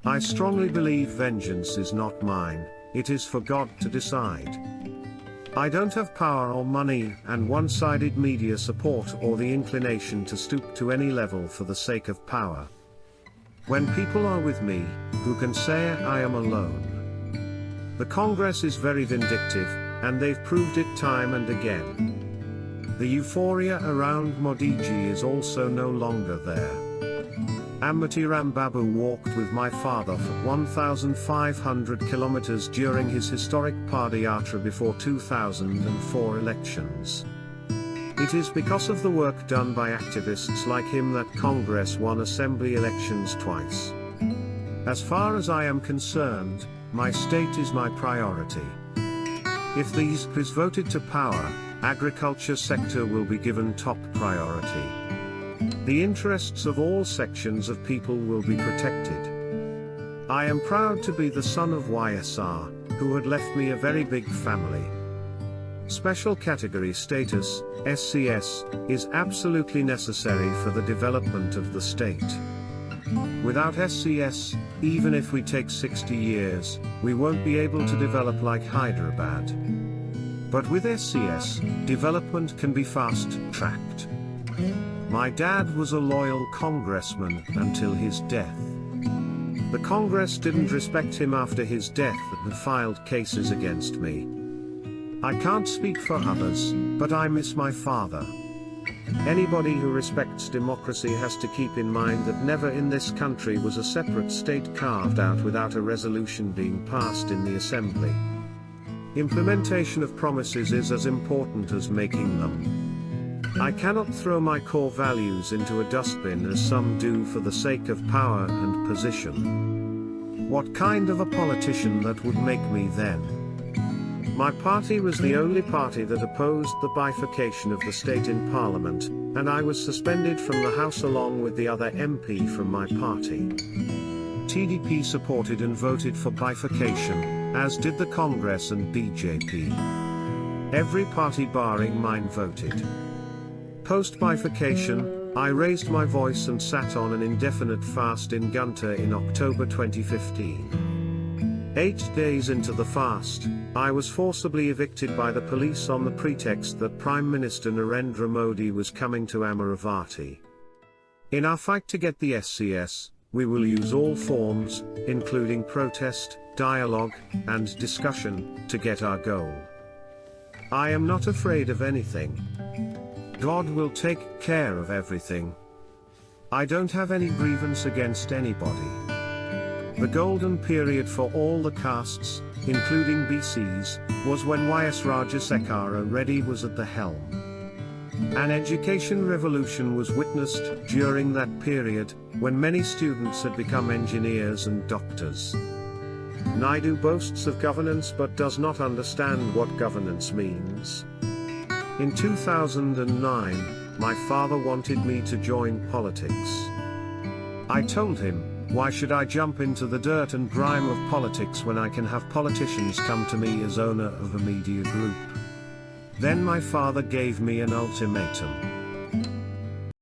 I strongly believe vengeance is not mine, it is for God to decide. I don't have power or money and one-sided media support or the inclination to stoop to any level for the sake of power. When people are with me, who can say I am alone? The Congress is very vindictive, and they've proved it time and again. The euphoria around Modiji is also no longer there. Amity Rambabu walked with my father for 1,500 kilometers during his historic Padayatra before 2004 elections. It is because of the work done by activists like him that Congress won assembly elections twice. As far as I am concerned, my state is my priority. If these is voted to power, agriculture sector will be given top priority. The interests of all sections of people will be protected. I am proud to be the son of YSR, who had left me a very big family. Special category status, SCS, is absolutely necessary for the development of the state. Without SCS, even if we take 60 years, we won't be able to develop like Hyderabad. But with SCS, development can be fast-tracked. My dad was a loyal congressman until his death. The Congress didn't respect him after his death and filed cases against me. I can't speak for others, but I miss my father. Anybody who respects democracy has to keep in mind that never in this country was a separate state carved out without a resolution being passed in the assembly. Implementation of promises is as important as making them. I cannot throw my core values into a dustbin as some do for the sake of power and position. What kind of a politician that would make me then? My party was the only party that opposed the bifurcation of the state in Parliament, and I was suspended from the House along with the other MP from my party. TDP supported and voted for bifurcation, as did the Congress and BJP. Every party barring mine voted. Post-bifurcation, I raised my voice and sat on an indefinite fast in Guntur in October 2015. 8 days into the fast, I was forcibly evicted by the police on the pretext that Prime Minister Narendra Modi was coming to Amaravati. In our fight to get the SCS, we will use all forms, including protest, dialogue, and discussion, to get our goal. I am not afraid of anything. God will take care of everything. I don't have any grievance against anybody. The golden period for all the castes, including BCs, was when YS Rajasekara Reddy was at the helm. An education revolution was witnessed during that period, when many students had become engineers and doctors. Naidu boasts of governance but does not understand what governance means. In 2009, my father wanted me to join politics. I told him, why should I jump into the dirt and grime of politics when I can have politicians come to me as owner of a media group? Then my father gave me an ultimatum.